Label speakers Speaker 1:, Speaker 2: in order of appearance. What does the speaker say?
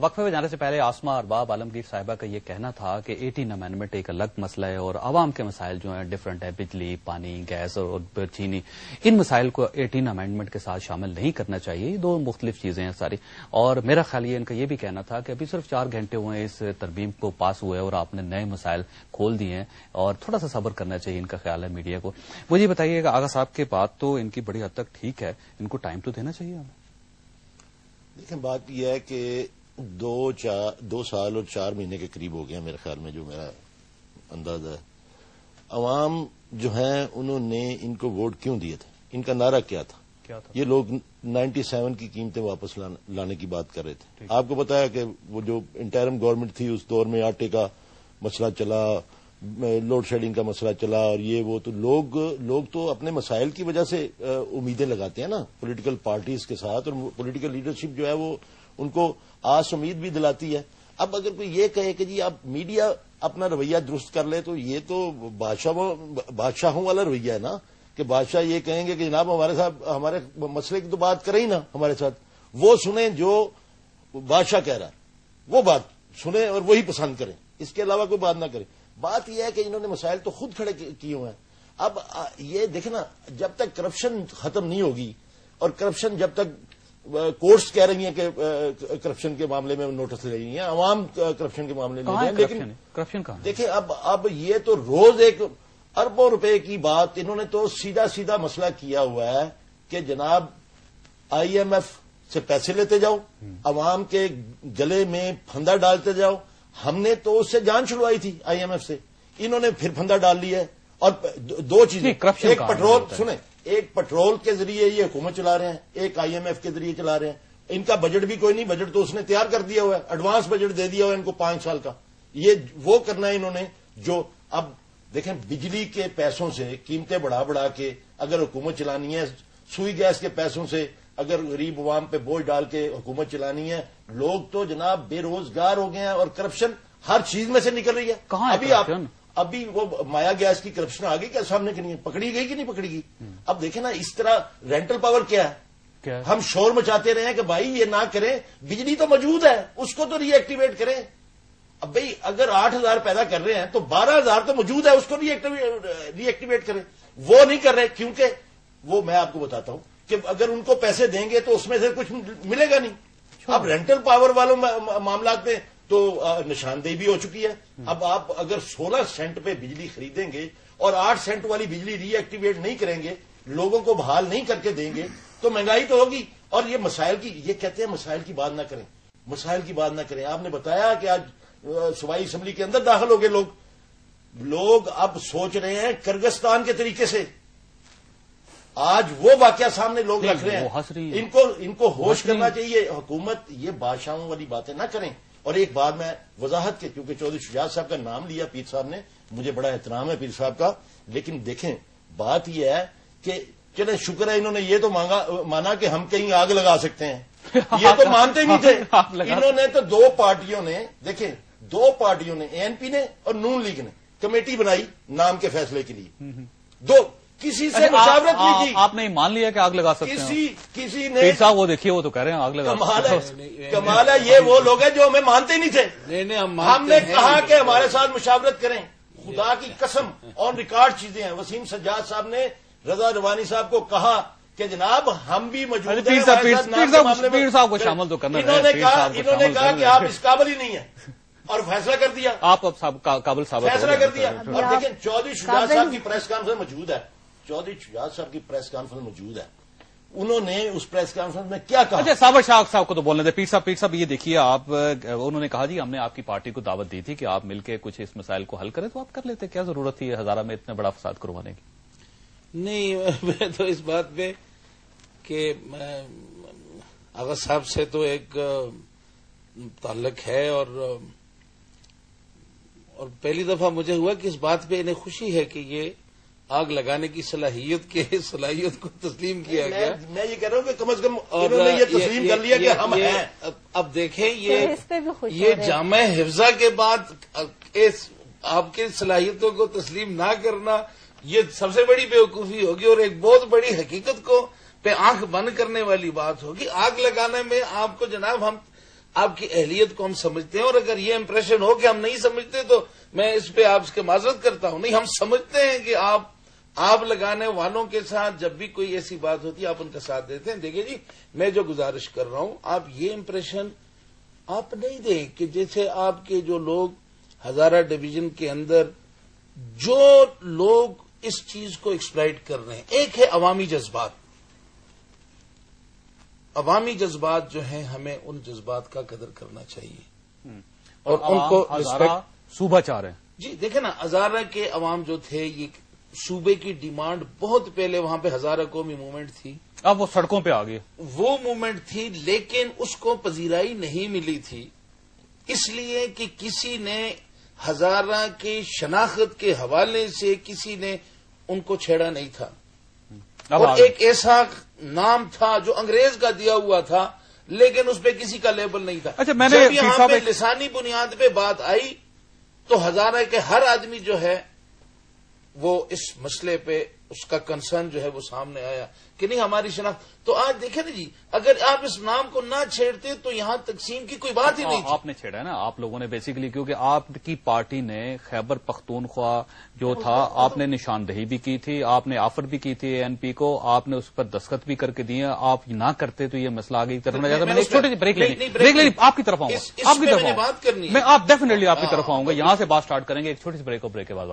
Speaker 1: وقفے میں جانے سے پہلے آسما ارباب عالمگیر صاحبہ کا یہ کہنا تھا کہ 18 امینڈمنٹ ایک الگ مسئلہ ہے اور عوام کے مسائل جو ہیں ڈفرنٹ ہے، بجلی، پانی، گیس اور چینی، ان مسائل کو 18 امینڈمنٹ کے ساتھ شامل نہیں کرنا چاہیے. یہ دو مختلف چیزیں ہیں ساری. اور میرا خیال یہ ان کا یہ بھی کہنا تھا کہ ابھی صرف 4 گھنٹے ہوئے اس ترمیم کو پاس ہوئے اور آپ نے نئے مسائل کھول دیے ہیں اور تھوڑا سا صبر کرنا چاہیے، ان کا خیال ہے میڈیا کو. مجھے بتائیے کہ آغا صاحب کے بات تو ان کی بڑی حد تک ٹھیک ہے، ان کو ٹائم تو دینا چاہیے ہمیں.
Speaker 2: دیکھیں بات یہ ہے کہ 2 سال اور 4 مہینے کے قریب ہو گیا میرے خیال میں، جو میرا اندازہ ہے. عوام جو ہیں انہوں نے ان کو ووٹ کیوں دیے تھے؟ ان کا نعرہ کیا تھا؟ یہ لوگ 97 کی قیمتیں واپس لانے کی بات کر رہے تھے. آپ کو پتا ہے کہ وہ جو انٹرم گورنمنٹ تھی اس دور میں آٹے کا مسئلہ چلا، لوڈ شیڈنگ کا مسئلہ چلا، اور یہ وہ تو لوگ تو اپنے مسائل کی وجہ سے امیدیں لگاتے ہیں نا پولیٹیکل پارٹیز کے ساتھ، اور پولیٹیکل لیڈرشپ جو ہے وہ ان کو آس امید بھی دلاتی ہے. اب اگر کوئی یہ کہے کہ جی اب میڈیا اپنا رویہ درست کر لے تو یہ تو بادشاہوں والا رویہ ہے نا، کہ بادشاہ یہ کہیں گے کہ جناب ہمارے مسئلے کی تو بات کریں ہی نا ہمارے ساتھ، وہ سنیں جو بادشاہ کہہ رہا ہے وہ بات سنیں اور وہی پسند کریں، اس کے علاوہ کوئی بات نہ کریں. بات یہ ہے کہ انہوں نے مسائل تو خود کھڑے کیے ہوئے ہیں. اب یہ دیکھنا، جب تک کرپشن ختم نہیں ہوگی، اور کرپشن جب تک کورٹس کہہ رہی ہیں کہ کرپشن کے معاملے میں نوٹس لے رہی ہیں، عوام کرپشن کے معاملے میں لے رہے ہیں، لیکن
Speaker 1: کرپشن کہاں
Speaker 2: دیکھیں اب یہ تو روز ایک اربوں روپے کی بات، انہوں نے تو سیدھا مسئلہ کیا ہوا ہے کہ جناب IMF سے پیسے لیتے جاؤ، عوام کے گلے میں پھندا ڈالتے جاؤ. ہم نے تو اس سے جان چھڑوائی تھی IMF سے، انہوں نے پھر پھندا ڈال لیا ہے. اور 2 چیزیں، ایک پٹرول، سنیں، ایک پٹرول کے ذریعے یہ حکومت چلا رہے ہیں، ایک IMF کے ذریعے چلا رہے ہیں. ان کا بجٹ بھی کوئی نہیں، بجٹ تو اس نے تیار کر دیا ہوا ہے، ایڈوانس بجٹ دے دیا ہوا ہے ان کو 5 سال کا. یہ وہ کرنا ہے انہوں نے. جو اب دیکھیں بجلی کے پیسوں سے قیمتیں بڑھا کے اگر حکومت چلانی ہے، سوئی گیس کے پیسوں سے اگر غریب عوام پہ بوجھ ڈال کے حکومت چلانی ہے، لوگ تو جناب بے روزگار ہو گئے ہیں اور کرپشن ہر چیز میں سے نکل رہی ہے. ابھی وہ مایا گیس کی کرپشن آ گئی کیا سامنے کی؟ نہیں پکڑی گئی کہ نہیں پکڑی گئی؟ اب دیکھیں نا اس طرح رینٹل پاور کیا ہے، ہم شور مچاتے رہے ہیں کہ بھائی یہ نہ کریں، بجلی تو موجود ہے اس کو تو ری ایکٹیویٹ کریں. اب بھائی اگر 8,000 پیدا کر رہے ہیں تو 12,000 تو موجود ہے، اس کو ری ایکٹیویٹ کریں. وہ نہیں کر رہے کیونکہ وہ میں آپ کو بتاتا ہوں کہ اگر ان کو پیسے دیں گے تو اس میں سے کچھ ملے گا نہیں. اب رینٹل پاور والوں معاملات میں تو نشاندہی بھی ہو چکی ہے. اب آپ اگر 16 سینٹ پہ بجلی خریدیں گے اور 8 سینٹ والی بجلی ری ایکٹیویٹ نہیں کریں گے، لوگوں کو بحال نہیں کر کے دیں گے تو مہنگائی تو ہوگی. اور یہ مسائل کی، یہ کہتے ہیں مسائل کی بات نہ کریں، مسائل کی بات نہ کریں. آپ نے بتایا کہ آج صوبائی اسمبلی کے اندر داخل ہو گئے لوگ اب سوچ رہے ہیں کرگستان کے طریقے سے. آج وہ واقعہ سامنے لوگ رکھ رہے ہیں، ان کو ہوش کرنا چاہیے. حکومت یہ بادشاہوں والی باتیں نہ کریں. اور ایک بات میں وضاحت کے، کیونکہ چودھری شجاعت صاحب کا نام لیا پیر صاحب نے، مجھے بڑا احترام ہے پیر صاحب کا، لیکن دیکھیں بات یہ ہے کہ چلیں شکر ہے انہوں نے یہ تو مانا کہ ہم کہیں آگ لگا سکتے ہیں. یہ تو مانتے نہیں تھے. انہوں نے تو 2 پارٹیوں نے، دیکھیں 2 پارٹیوں نے، ANP نے اور نون لیگ نے کمیٹی بنائی نام کے فیصلے کے لیے. کسی سے مشاورت نہیں کی. آپ
Speaker 1: نے مان لیا کہ آگ لگا سکتے ہیں؟
Speaker 2: کسی نے
Speaker 1: صاحب وہ دیکھیے وہ تو کہہ رہے ہیں آگ لگا.
Speaker 2: کمال ہے، یہ وہ لوگ ہیں جو ہمیں مانتے نہیں تھے. ہم نے کہا کہ ہمارے ساتھ مشاورت کریں. خدا کی قسم آن ریکارڈ چیزیں ہیں. وسیم سجاد صاحب نے رضا روانی صاحب کو کہا کہ جناب ہم بھی موجود ہیں،
Speaker 1: پیر صاحب کو شامل تو کرنا.
Speaker 2: انہوں نے کہا کہ آپ اس قابل ہی نہیں ہیں اور فیصلہ کر دیا.
Speaker 1: آپ قابل ثابت
Speaker 2: فیصلہ کر دیا. اور دیکھیں چودھری شجاعت صاحب کی پریس کانفرنس موجود ہے، چودھری شجاعت صاحب کی پریس کانفرنس موجود ہے. انہوں نے اس پریس کانفرنس میں کیا کہا؟
Speaker 1: اچھا صابر شاہ صاحب کو تو بولنے دیں. پیر صاحب یہ دیکھیے، آپ انہوں نے کہا جی ہم نے آپ کی پارٹی کو دعوت دی تھی کہ آپ مل کے کچھ اس مسائل کو حل کریں تو آپ کر لیتے، کیا ضرورت تھی ہزارہ میں اتنا بڑا فساد کروانے کی؟
Speaker 3: نہیں، میں تو اس بات پہ کہ آغا صاحب سے تو ایک تعلق ہے، اور پہلی دفعہ مجھے ہوا کہ اس بات پہ انہیں خوشی ہے کہ یہ آگ لگانے کی صلاحیت کو تسلیم کیا گیا.
Speaker 2: میں یہ کہہ رہا ہوں کہ کم از کم انہوں نے یہ تسلیم کر لیا کہ ہم ہیں.
Speaker 3: اب دیکھیں یہ جامع حفظہ کے بعد آپ کی صلاحیتوں کو تسلیم نہ کرنا یہ سب سے بڑی بیوقوفی ہوگی، اور ایک بہت بڑی حقیقت کو پہ آنکھ بند کرنے والی بات ہوگی. آگ لگانے میں آپ کو جناب آپ کی اہلیت کو ہم سمجھتے ہیں، اور اگر یہ امپریشن ہو کہ ہم نہیں سمجھتے تو میں اس پہ آپ سے معذرت کرتا ہوں. نہیں، ہم سمجھتے ہیں کہ آپ لگانے والوں کے ساتھ جب بھی کوئی ایسی بات ہوتی ہے آپ ان کا ساتھ دیتے ہیں. دیکھیے جی، میں جو گزارش کر رہا ہوں، آپ یہ امپریشن آپ نہیں دیں کہ جیسے آپ کے جو لوگ ہزارہ ڈویژن کے اندر جو لوگ اس چیز کو ایکسپلائٹ کر رہے ہیں. ایک ہے عوامی جذبات. عوامی جذبات جو ہیں، ہمیں ان جذبات کا قدر کرنا چاہیے اور ان کو
Speaker 1: صوبہ چاہ رہے ہیں.
Speaker 3: جی دیکھیں نا، ہزارہ کے عوام جو تھے، یہ صوبے کی ڈیمانڈ بہت پہلے وہاں پہ ہزارہ قومی موومنٹ تھی،
Speaker 1: اب وہ سڑکوں پہ آ گئی.
Speaker 3: وہ موومنٹ تھی، لیکن اس کو پذیرائی نہیں ملی تھی، اس لیے کہ کسی نے ہزارہ کی شناخت کے حوالے سے کسی نے ان کو چھیڑا نہیں تھا. اور ایک ایسا نام تھا جو انگریز کا دیا ہوا تھا، لیکن اس پہ کسی کا لیبل نہیں تھا.
Speaker 1: اچھا، میں نے
Speaker 3: جب یہاں پہ لسانی بنیاد پہ بات آئی تو ہزارہ کے ہر آدمی جو ہے وہ اس مسئلے پہ اس کا کنسرن جو ہے وہ سامنے آیا کہ نہیں ہماری شناخت. تو آج دیکھیں نا جی، اگر آپ اس نام کو نہ چھیڑتے تو یہاں تقسیم کی کوئی بات ہی نہیں تھی.
Speaker 1: آپ نے چھیڑا ہے نا، آپ لوگوں نے بیسیکلی، کیونکہ آپ کی پارٹی نے خیبر پختونخوا جو تھا، آپ نے نشاندہی بھی کی تھی، آپ نے آفر بھی کی تھی ANP کو، آپ نے اس پر دستخط بھی کر کے دیے. آپ نہ کرتے تو یہ مسئلہ آگے کی طرف نہ جاتا. میں نے ایک چھوٹی سی بریک لینی، آپ کی طرف آؤں گا، آپ کی طرف
Speaker 3: بات کرنی ہے.
Speaker 1: میں آپ ڈیفینیٹلی آپ کی طرف آؤں گا. یہاں سے بات سٹارٹ کریں گے ایک چھوٹی سی بریک کے بعد.